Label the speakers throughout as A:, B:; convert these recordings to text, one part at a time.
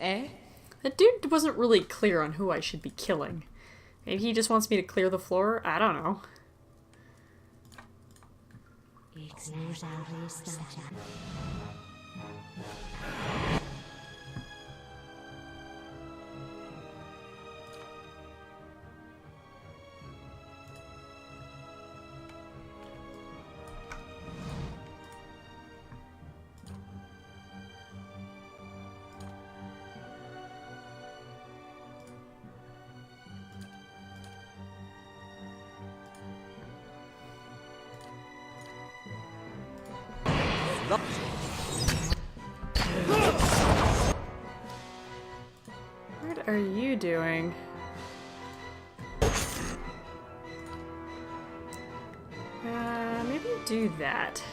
A: Eh?
B: That dude wasn't really clear on who I should be killing. Maybe he just wants me to clear the floor? I don't know. What are you doing? Maybe do that.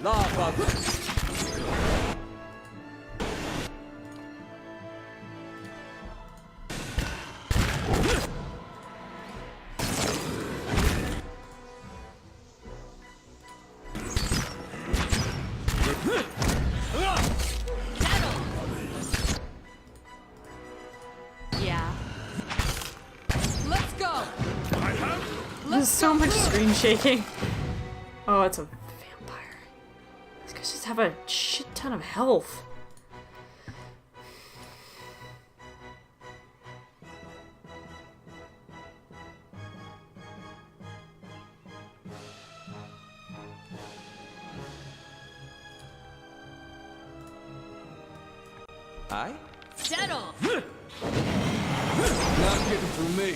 C: Lava.
A: Yeah. Let's go.
B: There's so much screen shaking. Oh, it's a vampire. These guys just have a shit ton of health.
C: Aye?
A: Settle.
C: Not getting through me.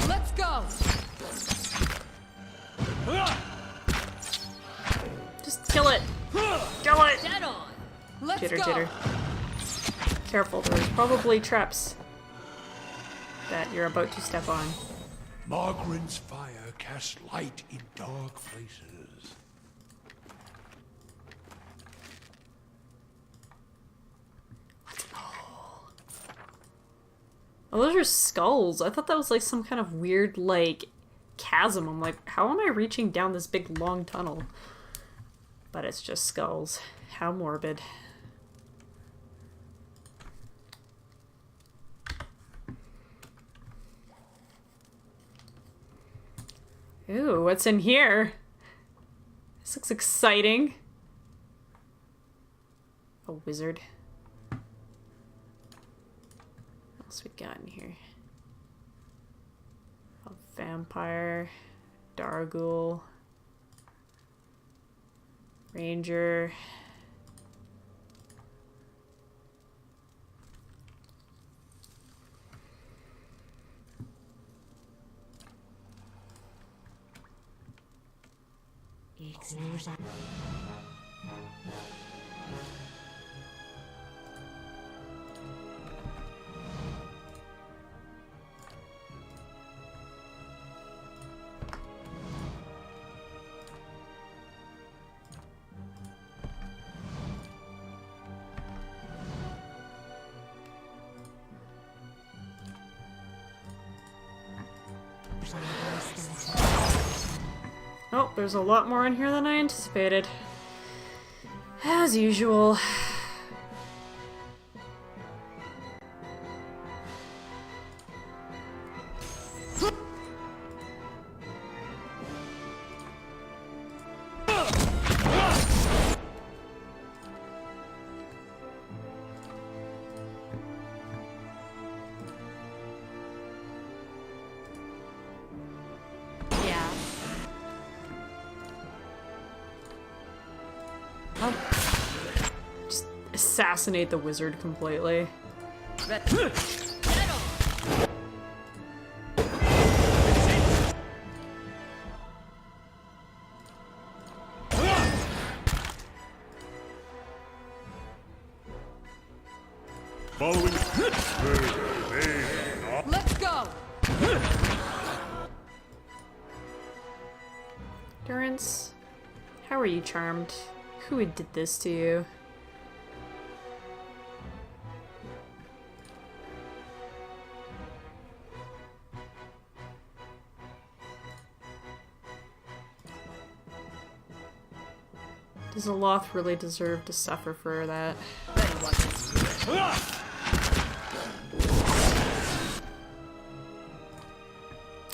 A: Let's go.
B: Just kill it. Kill it.
A: Settle. Let's
B: Jitter,
A: go.
B: jitter. Careful, there's probably traps that you're about to step on.
D: Margaren's fire casts light in dark places.
B: Oh, those are skulls. I thought that was like some kind of weird, like, chasm. I'm like, how am I reaching down this big, long tunnel? But it's just skulls. How morbid. Ooh, what's in here? This looks exciting. A wizard. What else we got in here? A vampire. Dargul. Ranger. Oh, there's a lot more in here than I anticipated. As usual.
A: Yeah.
B: Just assassinate the wizard completely.
A: Settle.
D: Following.
A: Let's go.
B: Durance, how are you charmed? Who did this to you? Does Aloth really deserve to suffer for that?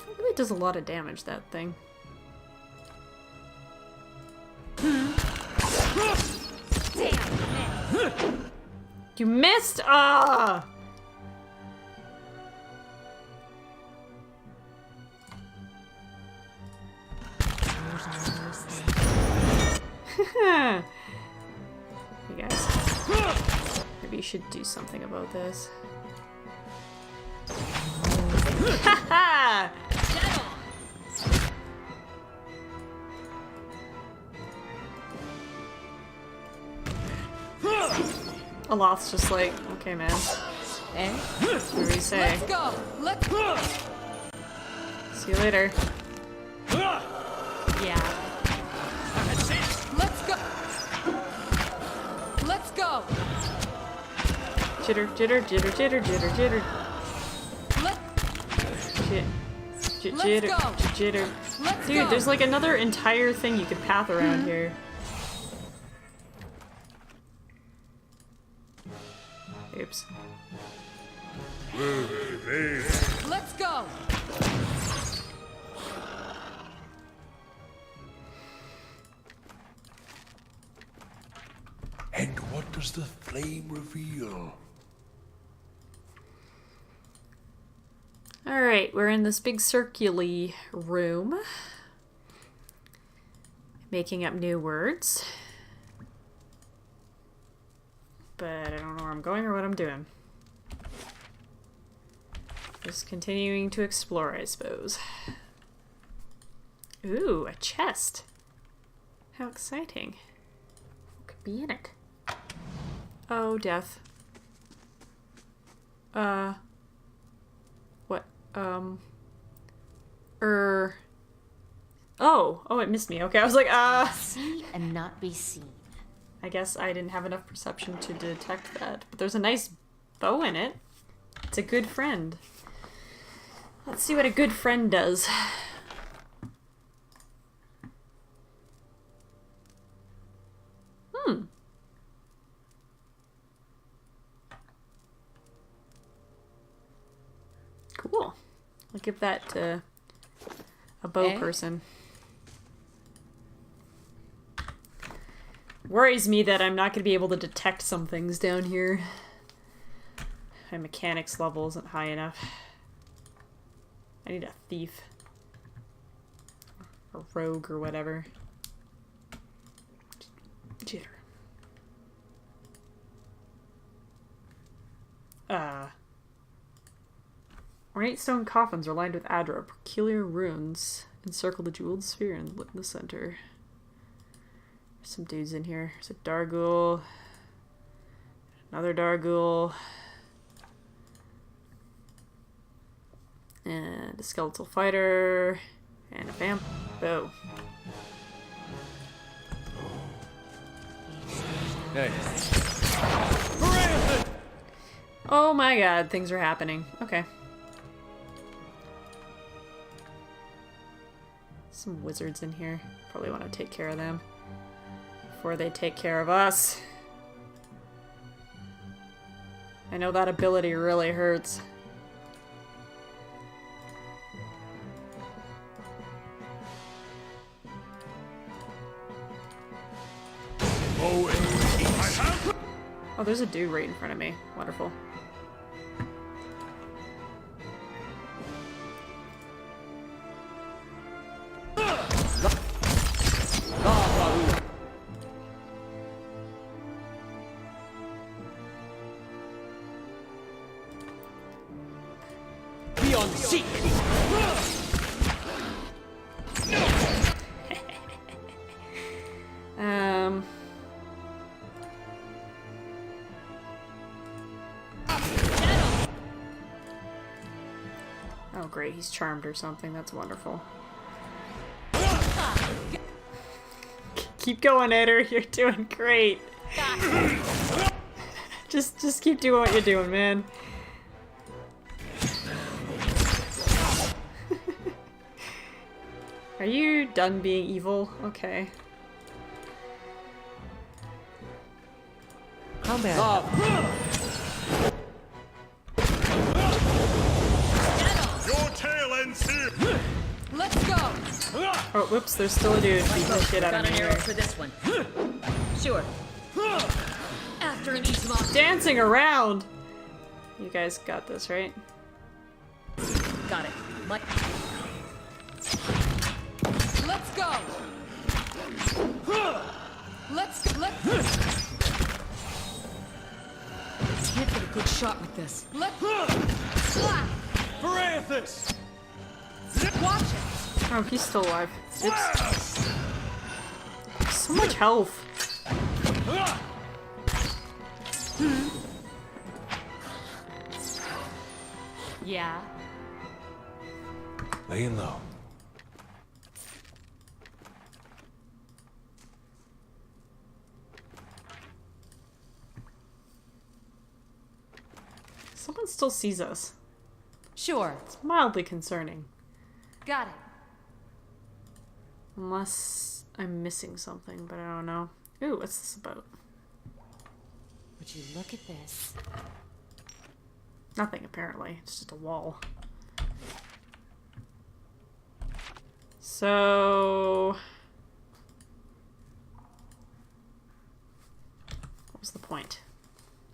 B: It really does a lot of damage, that thing.
A: Damn.
B: You missed! Ah! You guys, maybe you should do something about this. Haha! Aloth's just like, okay, man.
A: Eh?
B: What do you say?
A: Let's go. Let's go.
B: See you later.
A: Yeah. Let's go. Let's go.
B: Jitter, jitter, jitter, jitter, jitter, jitter.
A: Let,
B: Jitter,
A: Let's
B: jitter,
A: go.
B: jitter.
A: let's
B: Dude,
A: go.
B: there's like another entire thing you could path around here. Oops.
A: Let's go.
D: And what does the flame reveal?
B: Alright, we're in this big circular room. Making up new words. But I don't know where I'm going or what I'm doing. Just continuing to explore, I suppose. Ooh, a chest. How exciting. What could be in it? Oh, death. What? Oh, it missed me. Okay, I was like,
E: See and not be seen.
B: I guess I didn't have enough perception to detect that. But there's a nice bow in it. It's a good friend. Let's see what a good friend does. Cool. I'll give that to a bow person. Worries me that I'm not going to be able to detect some things down here. My mechanics level isn't high enough. I need a thief. Or rogue or whatever. Jitter. Ornate stone coffins are lined with adra. Peculiar runes encircle the jeweled sphere in the center. There's some dudes in here. There's a Dargul. Another Dargul. And a skeletal fighter. And a vamp. Oh.
C: Hey.
B: Oh my god, things are happening. Okay. Some wizards in here. Probably want to take care of them before they take care of us. I know that ability really hurts. Oh, there's a dude right in front of me. Wonderful.
C: Beyond seek.
B: Oh great, he's charmed or something. That's wonderful. Keep going, Eder. You're doing great. Just keep doing what you're doing, man. Are you done being evil? Okay.
C: How bad?
F: Your tail ends here.
A: Let's go.
B: Oh, whoops, there's still a dude beating the shit out of
G: Got
B: me
G: an arrow
B: here.
G: for this one. Sure.
A: After him, each monster.
B: Dancing around! You guys got this, right?
G: Got it.
A: Let's go. Let's. Can't get a good shot with this. Let's.
C: Parathis!
A: Watch it.
B: Oh, he's still alive. Oops. So much health.
A: Yeah.
D: Laying low.
B: Someone still sees us.
A: Sure.
B: It's mildly concerning.
A: Got it.
B: Unless I'm missing something, but I don't know. Ooh, what's this about?
E: Would you look at this?
B: Nothing, apparently. It's just a wall. So... what was the point?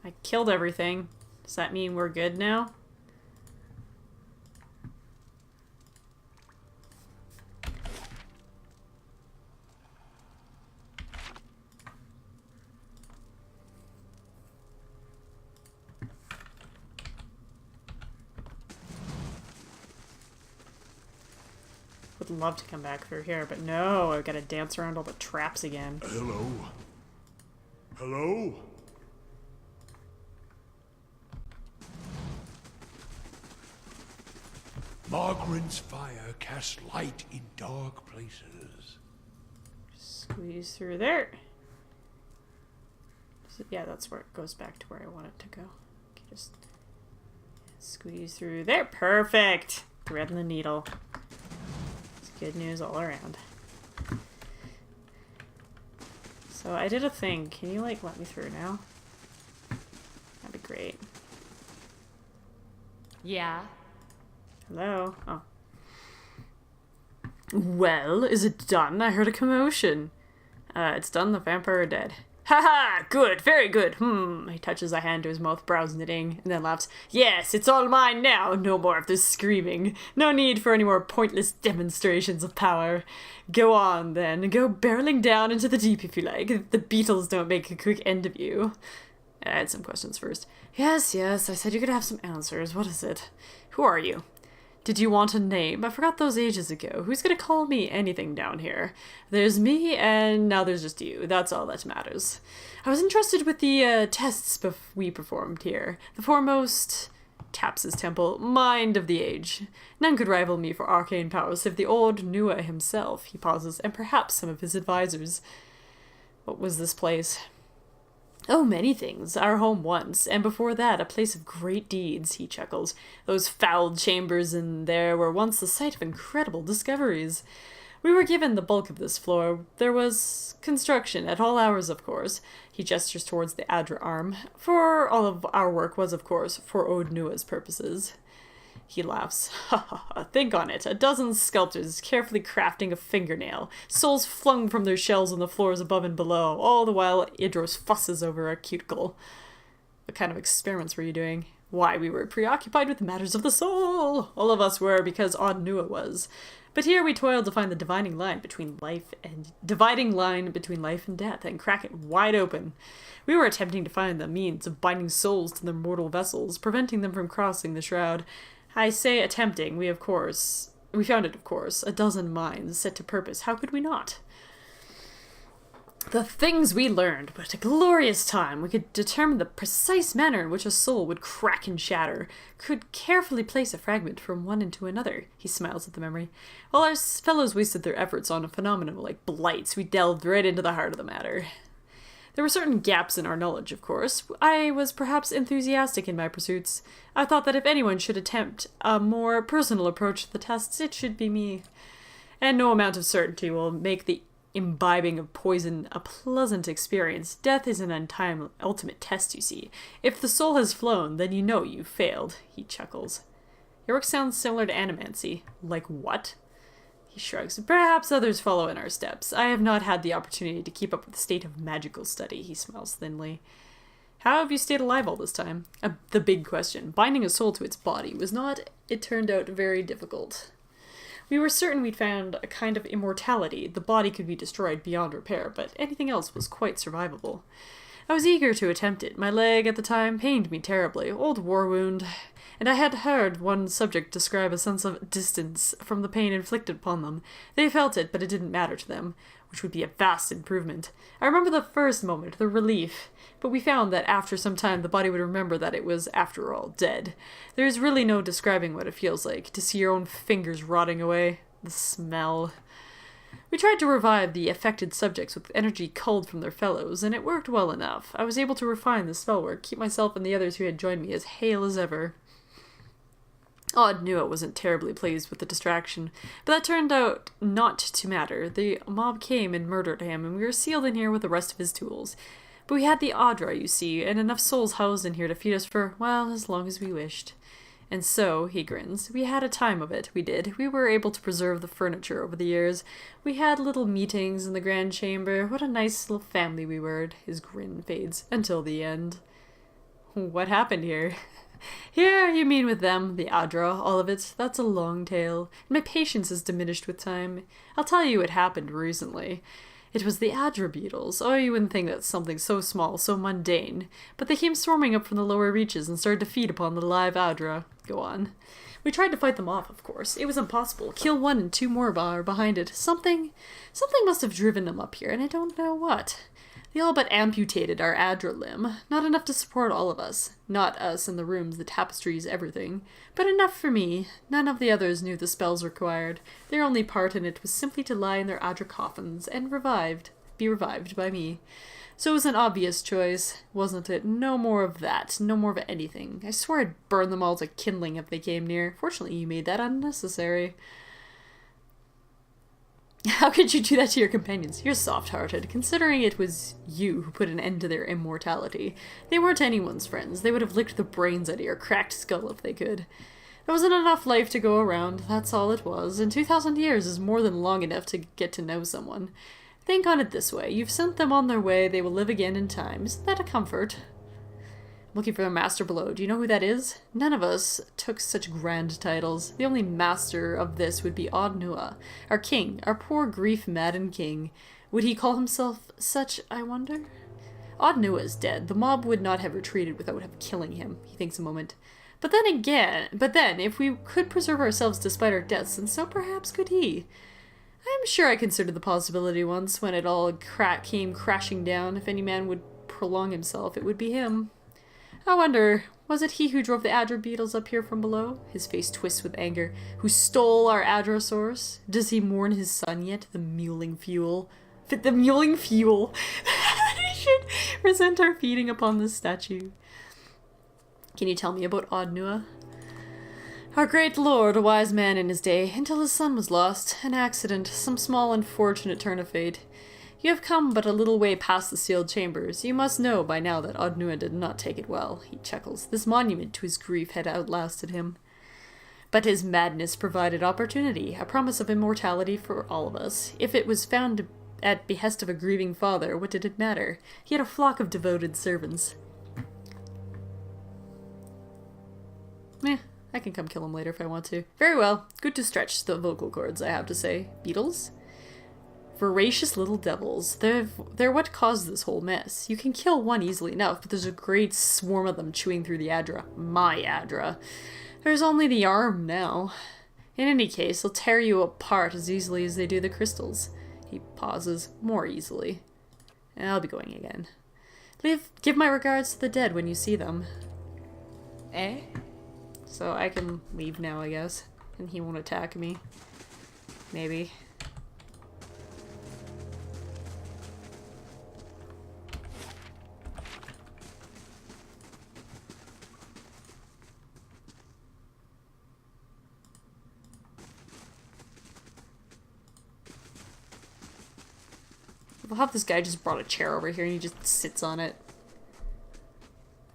B: I killed everything. Does that mean we're good now? Would love to come back through here, but no, I've got to dance around all the traps again.
F: Hello? Hello?
D: Margaret's fire casts light in dark places.
B: Squeeze through there. Yeah, that's where it goes back to where I want it to go. Okay, just squeeze through there. Perfect! Threading the needle. It's good news all around. So I did a thing. Can you, like, let me through now? That'd be great.
A: Yeah.
B: Hello? Oh. Well, is it done? I heard a commotion. It's done. The vampire are dead. Ha! Good, very good. He touches a hand to his mouth, brows knitting, and then laughs. Yes, it's all mine now. No more of this screaming. No need for any more pointless demonstrations of power. Go on, then. Go barreling down into the deep if you like. The beetles don't make a quick end of you. I had some questions first. Yes, I said you could have some answers. What is it? Who are you? Did you want a name? I forgot those ages ago. Who's gonna call me anything down here? There's me, and now there's just you. That's all that matters. I was entrusted with the tests we performed here. The foremost, taps his temple, mind of the age. None could rival me for arcane powers save the old Nua himself, he pauses, and perhaps some of his advisors. What was this place? Oh, many things. Our home once, and before that, a place of great deeds, he chuckles. Those foul chambers in there were once the site of incredible discoveries. We were given the bulk of this floor. There was construction at all hours, of course. He gestures towards the Adra arm. For all of our work was, of course, for Ode Nua's purposes. He laughs. Ha ha ha, think on it. A dozen sculptors carefully crafting a fingernail. Souls flung from their shells on the floors above and below, all the while Idros fusses over a cuticle. What kind of experiments were you doing? Why, we were preoccupied with matters of the soul. All of us were, because Odd Nua was. But here we toiled to find the dividing line between life and death, and crack it wide open. We were attempting to find the means of binding souls to their mortal vessels, preventing them from crossing the shroud. I say attempting, we found it, of course, a dozen minds set to purpose. How could we not? The things we learned. What a glorious time. We could determine the precise manner in which a soul would crack and shatter. Could carefully place a fragment from one into another. He smiles at the memory. While our fellows wasted their efforts on a phenomenon like blights, we delved right into the heart of the matter. There were certain gaps in our knowledge, of course. I was perhaps enthusiastic in my pursuits. I thought that if anyone should attempt a more personal approach to the tests, it should be me. And no amount of certainty will make the imbibing of poison a pleasant experience. Death is an untimely ultimate test, you see. If the soul has flown, then you know you've failed. He chuckles. Your work sounds similar to animancy. Like what? He shrugs. Perhaps others follow in our steps. I have not had the opportunity to keep up with the state of magical study. He smiles thinly. How have you stayed alive all this time? The big question. Binding a soul to its body was not, it turned out, very difficult. We were certain we'd found a kind of immortality. The body could be destroyed beyond repair, but anything else was quite survivable. I was eager to attempt it. My leg at the time pained me terribly. Old war wound. And I had heard one subject describe a sense of distance from the pain inflicted upon them. They felt it, but it didn't matter to them, which would be a vast improvement. I remember the first moment, the relief, but we found that after some time the body would remember that it was, after all, dead. There is really no describing what it feels like, to see your own fingers rotting away. The smell. We tried to revive the affected subjects with energy culled from their fellows, and it worked well enough. I was able to refine the spellwork, keep myself and the others who had joined me as hale as ever. Odd knew I wasn't terribly pleased with the distraction, but that turned out not to matter. The mob came and murdered him, and we were sealed in here with the rest of his tools. But we had the Audra, you see, and enough souls housed in here to feed us for, well, as long as we wished. And so, he grins, we had a time of it, we did. We were able to preserve the furniture over the years. We had little meetings in the grand chamber. What a nice little family we were. His grin fades until the end. What happened here? Here, you mean with them, the Audra, all of it. That's a long tale. My patience has diminished with time. I'll tell you what happened recently. It was the Audra beetles. Oh, you wouldn't think that's something so small, so mundane. But they came swarming up from the lower reaches and started to feed upon the live Audra. Go on. We tried to fight them off, of course. It was impossible. Kill one and two more are behind it. Something must have driven them up here, and I don't know what. They all but amputated our Audra limb. Not enough to support all of us. Not us and the rooms, the tapestries, everything. But enough for me. None of the others knew the spells required. Their only part in it was simply to lie in their Audra coffins and be revived by me. So it was an obvious choice, wasn't it? No more of that. No more of anything. I swear I'd burn them all to kindling if they came near. Fortunately, you made that unnecessary. How could you do that to your companions? You're soft-hearted, considering it was you who put an end to their immortality. They weren't anyone's friends. They would have licked the brains out of your cracked skull if they could. There wasn't enough life to go around, that's all it was, and 2,000 years is more than long enough to get to know someone. Think on it this way. You've sent them on their way, they will live again in time. Isn't that a comfort? Looking for the master below. Do you know who that is? None of us took such grand titles. The only master of this would be Odd Nua, our king, our poor grief-maddened king. Would he call himself such, I wonder? Odd Nua is dead. The mob would not have retreated without killing him. He thinks a moment. But then, if we could preserve ourselves despite our deaths, then so perhaps could he. I'm sure I considered the possibility once, when it all came crashing down. If any man would prolong himself, it would be him. I wonder, was it he who drove the Audra beetles up here from below? His face twists with anger. Who stole our Audra source? Does he mourn his son yet? The mewling fuel. The mewling fuel. I should resent our feeding upon this statue. Can you tell me about Odd Nua? Our great lord, a wise man in his day, until his son was lost. An accident, some small unfortunate turn of fate. You have come but a little way past the sealed chambers. You must know by now that Odd Nua did not take it well. He chuckles. This monument to his grief had outlasted him. But his madness provided opportunity, a promise of immortality for all of us. If it was found at behest of a grieving father, what did it matter? He had a flock of devoted servants. I can come kill him later if I want to. Very well. Good to stretch the vocal cords, I have to say. Beetles? Voracious little devils. They're what caused this whole mess. You can kill one easily enough, but there's a great swarm of them chewing through the Audra. My Audra. There's only the arm now. In any case, they'll tear you apart as easily as they do the crystals. He pauses. More easily. I'll be going again. Give my regards to the dead when you see them.
G: Eh?
B: So I can leave now, I guess. And he won't attack me. Maybe. We'll have this guy just brought a chair over here and he just sits on it.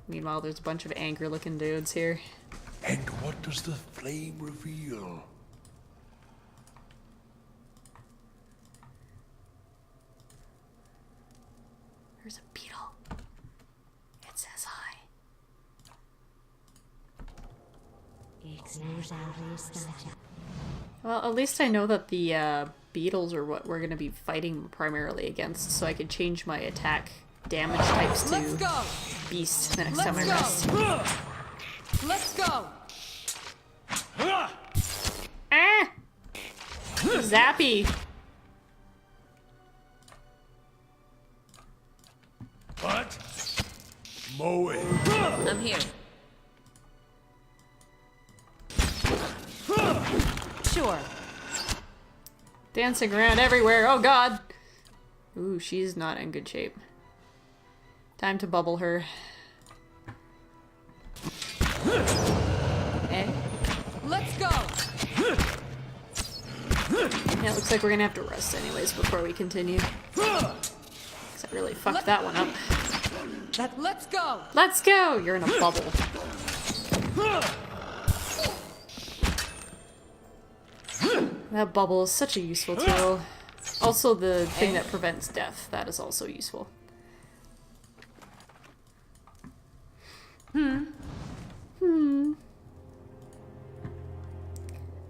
B: Meanwhile, there's a bunch of angry looking dudes here.
D: And what does the flame reveal?
B: There's a beetle. It says hi. Well, at least I know that the beetles are what we're going to be fighting primarily against, so I could change my attack damage types
A: Let's
B: to
A: go!
B: beast the next
A: Let's
B: time I
A: go!
B: rest.
A: Let's go!
B: Ah! Zappy!
D: What? Moe.
G: I'm here. Sure.
B: Dancing around everywhere, oh god! Ooh, she's not in good shape. Time to bubble her.
A: Eh? Let's go!
B: Yeah, it looks like we're gonna have to rest anyways before we continue. 'Cause I really fucked that one up.
A: Let's go!
B: Let's go! You're in a bubble. That bubble is such a useful tool. Also the thing that prevents death, that is also useful.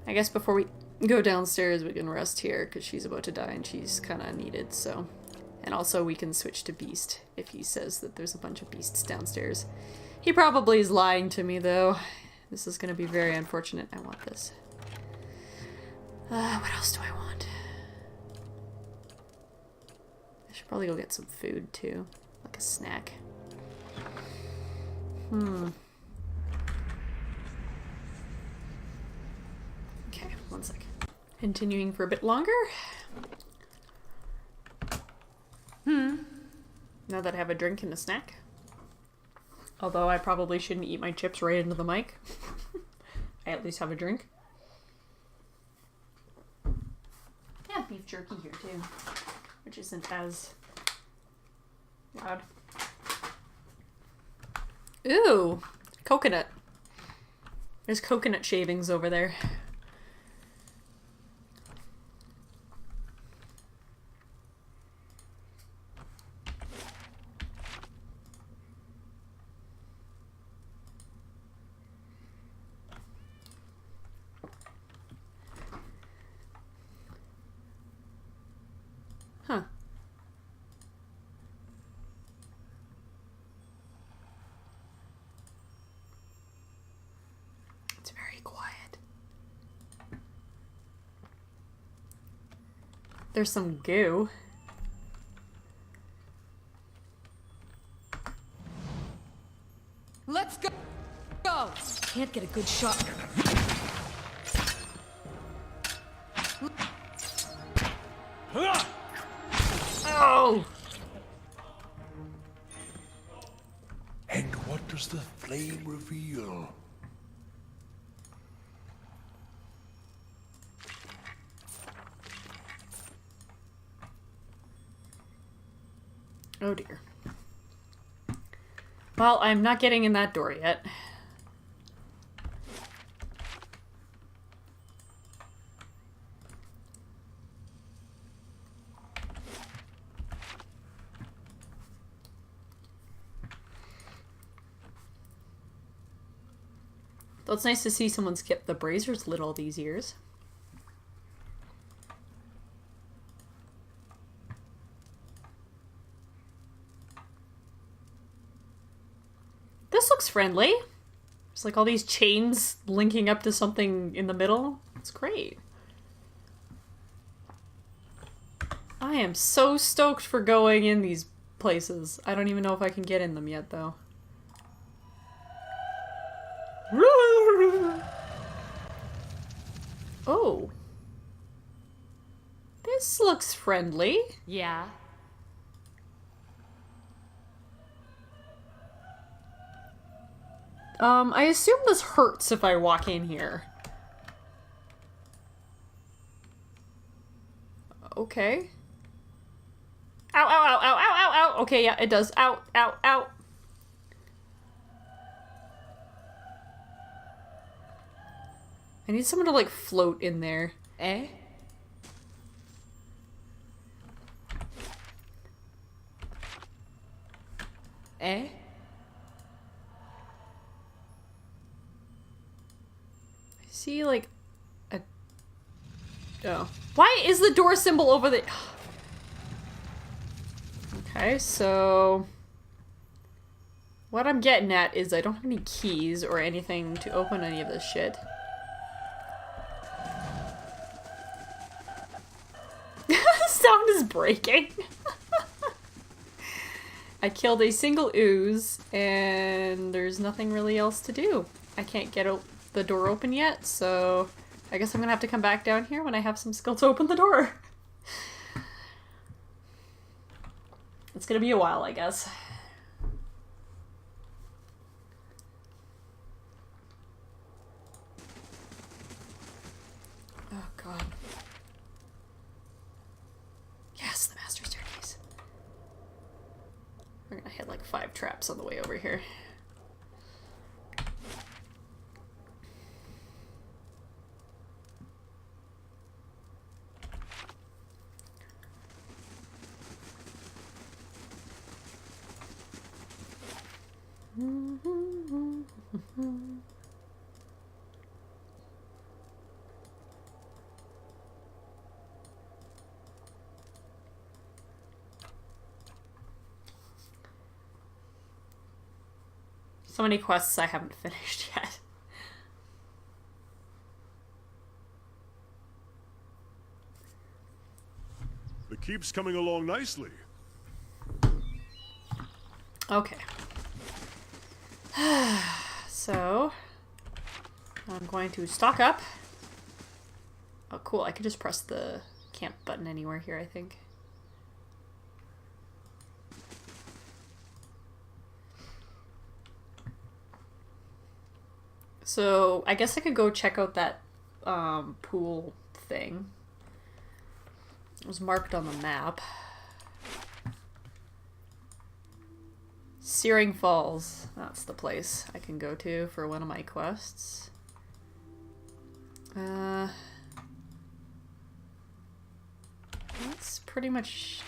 B: I guess before we go downstairs we can rest here because she's about to die and she's kind of needed, so. And also we can switch to beast if he says that there's a bunch of beasts downstairs. He probably is lying to me though. This is going to be very unfortunate. I want this. What else do I want? I should probably go get some food too, like a snack. Okay, one sec. Continuing for a bit longer. Now that I have a drink and a snack. Although I probably shouldn't eat my chips right into the mic. I at least have a drink. Yeah, beef jerky here too, which isn't as loud. Ooh, coconut. There's coconut shavings over there. Huh. It's very quiet. There's some goo.
A: Let's go! Go! Can't get a good shot.
B: Oh!
D: And what does the flame reveal?
B: Oh dear. Well, I'm not getting in that door yet. Though it's nice to see someone's kept the braziers lit all these years. This looks friendly. It's like all these chains linking up to something in the middle. It's great. I am so stoked for going in these places. I don't even know if I can get in them yet, though. Oh. This looks friendly.
E: Yeah.
B: I assume this hurts if I walk in here. Okay. Ow, ow, ow, ow, ow, ow, ow. Okay, yeah, it does. Ow, ow, ow. I need someone to, like, float in there.
E: Eh? Eh?
B: I see, like, a... Oh. Why is the door symbol over the... Okay, so... What I'm getting at is I don't have any keys or anything to open any of this shit. The sound is breaking. I killed a single ooze, and there's nothing really else to do. I can't get the door open yet, so I guess I'm gonna have to come back down here when I have some skill to open the door. It's gonna be a while, I guess. Oh god. Yes, the master staircase. We're gonna hit like 5 traps on the way over here. So many quests I haven't finished yet.
F: The keep's coming along nicely.
B: Okay. So, I'm going to stock up. Oh, cool. I could just press the camp button anywhere here, I think. So, I guess I could go check out that pool thing. It was marked on the map. Searing Falls. That's the place I can go to for one of my quests. That's pretty much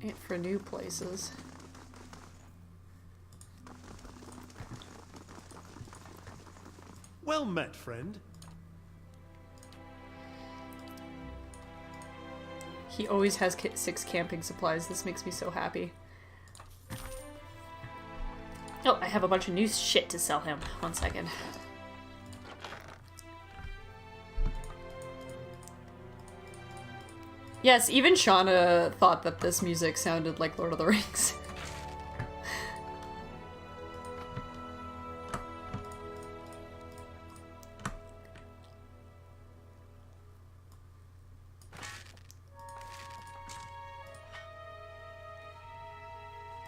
B: it for new places.
F: Well met, friend.
B: He always has 6 camping supplies. This makes me so happy. Oh, I have a bunch of new shit to sell him. 1 second. Yes, even Shauna thought that this music sounded like Lord of the Rings.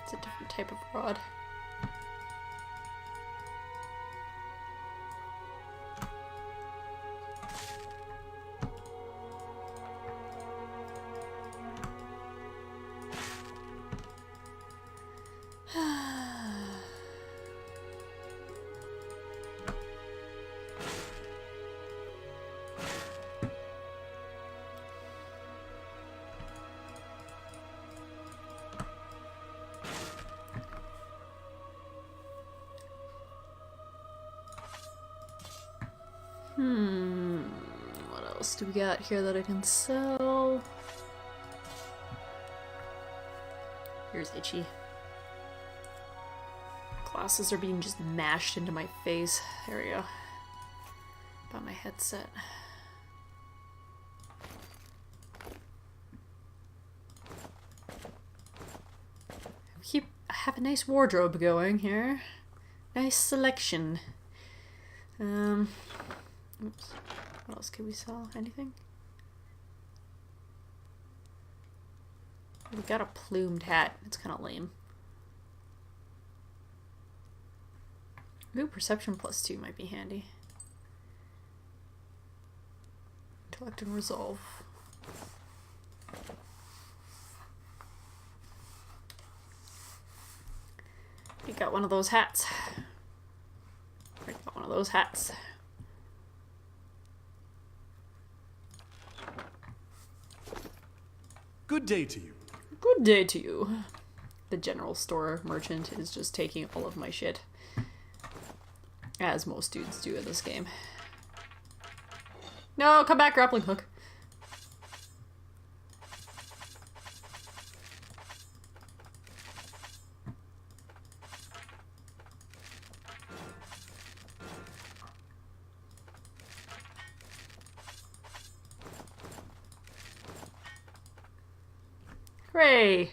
B: It's a different type of rod. What else do we got here that I can sell? Here's Itchy. Glasses are being just mashed into my face. There we go. About my headset. have a nice wardrobe going here. Nice selection. Oops. What else can we sell? Anything? We got a plumed hat. It's kind of lame. Ooh, perception +2 might be handy. Intellect and resolve. We got one of those hats. We got one of those hats.
F: Good day to you.
B: Good day to you. The general store merchant is just taking all of my shit. As most dudes do in this game. No, come back, grappling hook. Hooray!